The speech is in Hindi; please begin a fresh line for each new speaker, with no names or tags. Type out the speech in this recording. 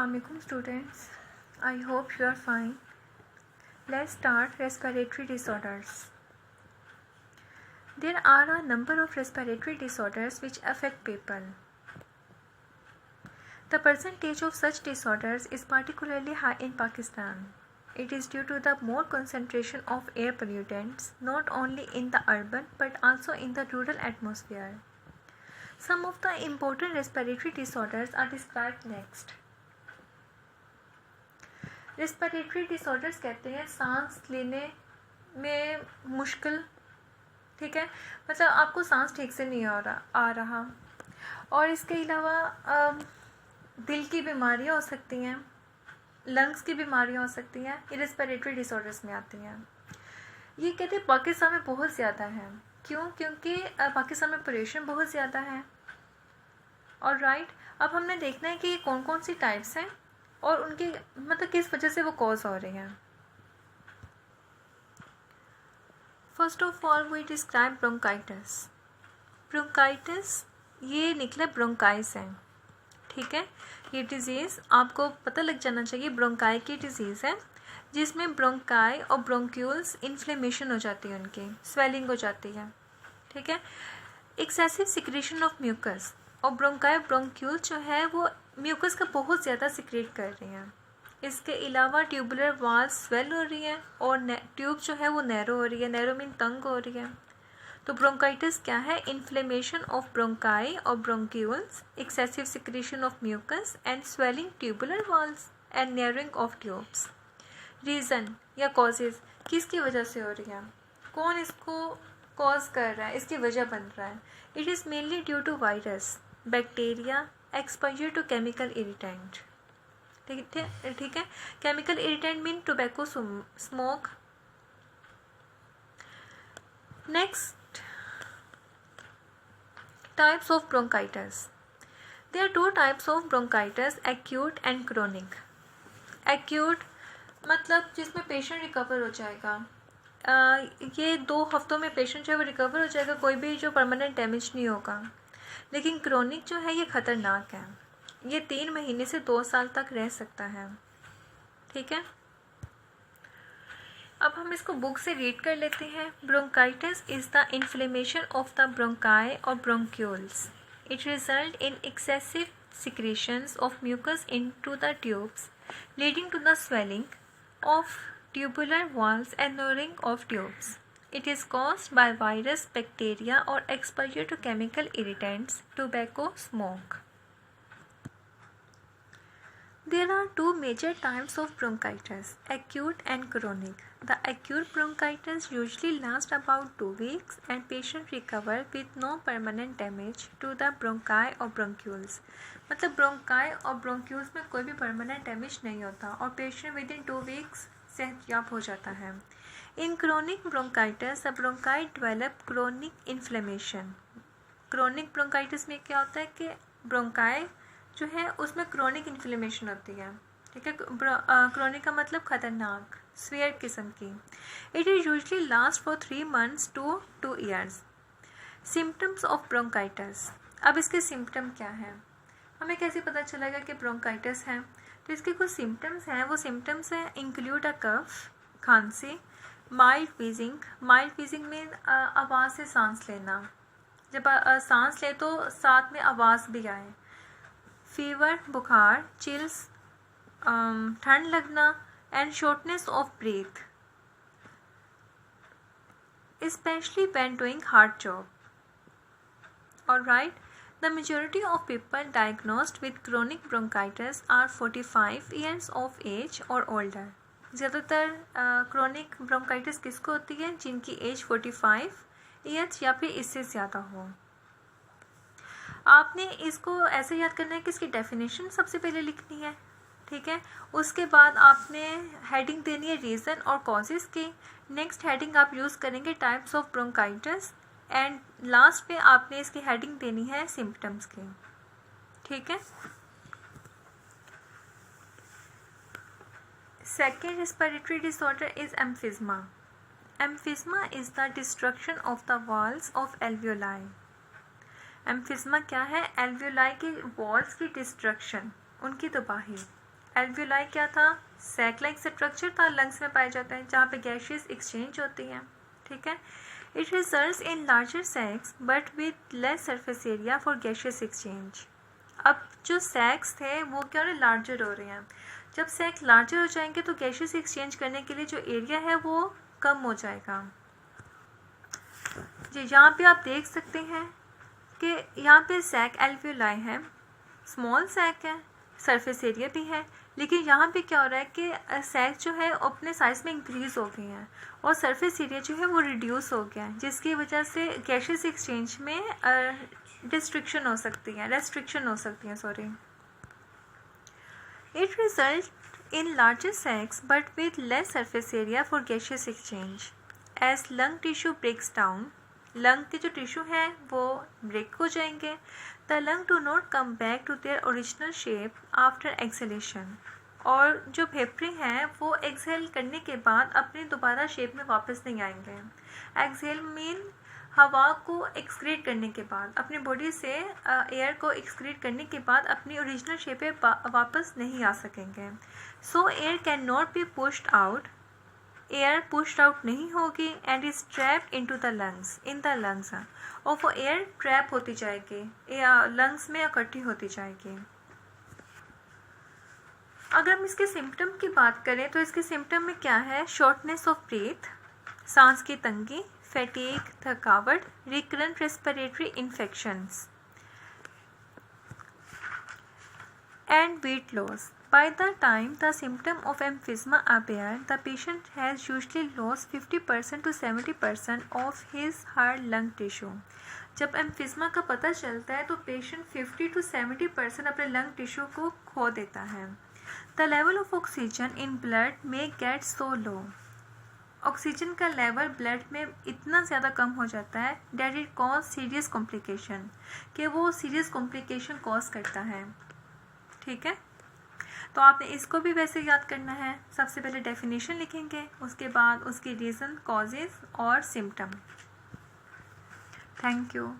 Assalamualaikum students. I hope you are fine. Let's start respiratory disorders. There are a number of respiratory disorders which affect people. The percentage of such disorders is particularly high in Pakistan. It is due to the more concentration of air pollutants not only in the urban but also in the rural atmosphere. Some of the important respiratory disorders are described next. Respiratory disorders कहते हैं सांस लेने में मुश्किल, ठीक है, मतलब आपको सांस ठीक से नहीं आ रहा और इसके अलावा दिल की बीमारियां हो सकती हैं, लंग्स की बीमारियां हो सकती हैं, ये रेस्पिरेटरी डिसऑर्डर्स में आती हैं। ये कहते हैं पाकिस्तान में बहुत ज़्यादा है। क्यों? क्योंकि पाकिस्तान में पोल्यूशन बहुत ज़्यादा है। और राइट, अब हमने देखना है कि ये कौन कौन सी टाइप्स हैं और उनकी मतलब किस वजह से वो कॉज हो रही हैं। First of all we describe bronchitis. Bronchitis ये निकले ब्रोंकाइस हैं, ठीक है। ये डिजीज़ आपको पता लग जाना चाहिए, ब्रोंकाई की डिजीज़ है जिसमें ब्रोंकाई और ब्रोंक्यूल्स इन्फ्लेमेशन हो जाती है, उनकी स्वेलिंग हो जाती है, ठीक है। एक्सेसिव सिक्रेशन ऑफ म्यूकस, और ब्रोंकाई ब्रोंक्यूल जो है वो म्यूकस का बहुत ज़्यादा सिक्रेट कर रही हैं। इसके अलावा ट्यूबुलर वाल्स स्वेल हो रही हैं और ट्यूब जो है वो नैरो हो रही है, नैरो मीन तंग हो रही है। तो ब्रोंकाइटिस क्या है? इन्फ्लेमेशन ऑफ ब्रोंकाई और bronchioles, excessive secretion of mucus and swelling tubular walls and narrowing of tubes. Reason या कॉजेज़ किसकी वजह से हो रही है, कौन इसको कॉज कर रहा है, इसकी वजह बन रहा है। It is mainly due to virus, bacteria, exposure to chemical irritant, ठीक है। Chemical irritant mean tobacco smoke. Next, types of bronchitis. There are 2 types of bronchitis, acute and chronic. Acute मतलब जिसमें पेशेंट रिकवर हो जाएगा, ये 2 हफ्तों में पेशेंट जो है वो रिकवर हो जाएगा, कोई भी जो परमानेंट डैमेज नहीं होगा। लेकिन क्रोनिक जो है ये ख़तरनाक है, ये 3 महीने से 2 साल तक रह सकता है, ठीक है। अब हम इसको बुक से रीड कर लेते हैं। Bronchitis is the inflammation of the bronchi और bronchioles. It result in excessive secretions of mucus into the tubes, leading to the swelling of tubular walls and narrowing of tubes. It is caused by virus, bacteria or exposure to chemical irritants, tobacco, smoke. There are 2 major types of bronchitis, acute and chronic. The acute bronchitis usually lasts about 2 weeks and patient recover with no permanent damage to the bronchi or bronchioles. मतलब ब्रोंकाई और ब्रोंक्यूल्स में कोई भी परमानेंट डैमेज नहीं होता और पेशेंट विद इन 2 वीक्स सेहतयाब हो जाता है। In chronic bronchitis the bronchi develop chronic inflammation. Chronic bronchitis में क्या होता है कि ब्रोंकाई जो है उसमें क्रोनिक इन्फ्लेमेशन होती है, ठीक है। क्रोनिक का मतलब खतरनाक, स्वेयर किस्म की। It is usually last for 3 months to 2 years। Symptoms of bronchitis. अब इसके सिम्टम क्या हैं, हमें कैसे पता चलेगा कि ब्रोंकाइटिस है? तो इसके कुछ सिम्टम्स हैं, वो सिम्टम्स हैं इंक्लूड अ कफ, खांसी, माइल्ड वीजिंग। माइल्ड वीजिंग में आवाज़ से सांस लेना, जब सांस ले तो साथ में आवाज़ भी आए। फीवर, बुखार, चिल्स, ठंड लगना and shortness of breath, specially when doing hard job. Alright, the majority of people diagnosed with chronic bronchitis are 45 years of age or older. ज़्यादातर क्रोनिक ब्रोंकाइटिस किसको होती है? जिनकी एज 45 ईयर्स या फिर इससे ज़्यादा हो। आपने इसको ऐसे याद करना है कि इसकी डेफिनेशन सबसे पहले लिखनी है, ठीक है। उसके बाद आपने हेडिंग देनी है रीज़न और कॉजेज़ की। नेक्स्ट हेडिंग आप यूज़ करेंगे types of bronchitis and last पे आपने इसकी हेडिंग देनी है सिम्टम्स की, ठीक है। Second respiratory disorder is एम्फिज्मा। एम्फिज्मा is the destruction of the walls of alveoli. एम्फिज्मा क्या है? एल्वियोलाई के वॉल्स की डिस्ट्रक्शन, उनकी तबाही। एल्वियोलाई क्या था? सैक लाइक स्ट्रक्चर था, लंग्स में पाए जाते हैं, जहाँ पे गैसेस एक्सचेंज होती हैं, ठीक है। It results in larger sacs but with less surface area for gases exchange. अब जो सैक्स थे वो क्या हो रहे, लार्जर हो रहे हैं। जब सैक लार्जर हो जाएंगे तो गैसेस एक्सचेंज करने के लिए जो एरिया है वो कम हो जाएगा। जी यहाँ पे आप देख सकते हैं कि यहाँ पे सैक एल्वियोलाई है, स्मॉल सैक है, सरफेस एरिया भी है, लेकिन यहाँ पे क्या हो रहा है कि सैक जो है अपने साइज़ में इंक्रीज़ हो गई है और सरफेस एरिया जो है वो रिड्यूस हो गया है, जिसकी वजह से गैसेस एक्सचेंज में रेस्ट्रिक्शन हो सकती है, sorry. It result in larger sacs but with less surface area for gases exchange as lung tissue breaks down. Lung के जो टिश्यू हैं वो ब्रेक हो जाएंगे। The lung do not come back to their original shape after exhalation. और जो फेफड़े हैं वो एक्सहेल करने के बाद अपनी दोबारा शेप में वापस नहीं आएंगे। एक्सहेल मीन हवा को एक्सक्रीट करने के बाद, अपनी बॉडी से एयर को एक्सक्रीट करने के बाद अपनी ओरिजिनल शेप पे वापस नहीं आ सकेंगे। सो air can not be pushed out, air pushed out नहीं होगी and is trapped in the lungs, और वो एयर ट्रैप होती जाएगी, लंग्स में इकट्ठी होती जाएगी। अगर हम इसके सिम्टम की बात करें तो इसके सिम्टम में क्या है? शॉर्टनेस ऑफ ब्रीथ, सांस की तंगी, फैटीग, थकावट, recurrent respiratory infections and weight loss. By the time the symptom of emphysema appear, the patient has usually lost 50% to 70% of his hard lung tissue. जब एम्फिज़मा का पता चलता है तो पेशेंट 50 to 70% अपने लंग टिश्यू को खो देता है। The level of oxygen in blood may get so low. Oxygen का लेवल ब्लड में इतना ज़्यादा कम हो जाता है that it cause serious complication, कि वो सीरियस कॉम्प्लिकेशन कॉज करता है, ठीक है। तो आपने इसको भी वैसे याद करना है। सबसे पहले डेफिनेशन लिखेंगे, उसके बाद उसकी रीज़न, कॉजेज़ और सिम्टम। Thank you.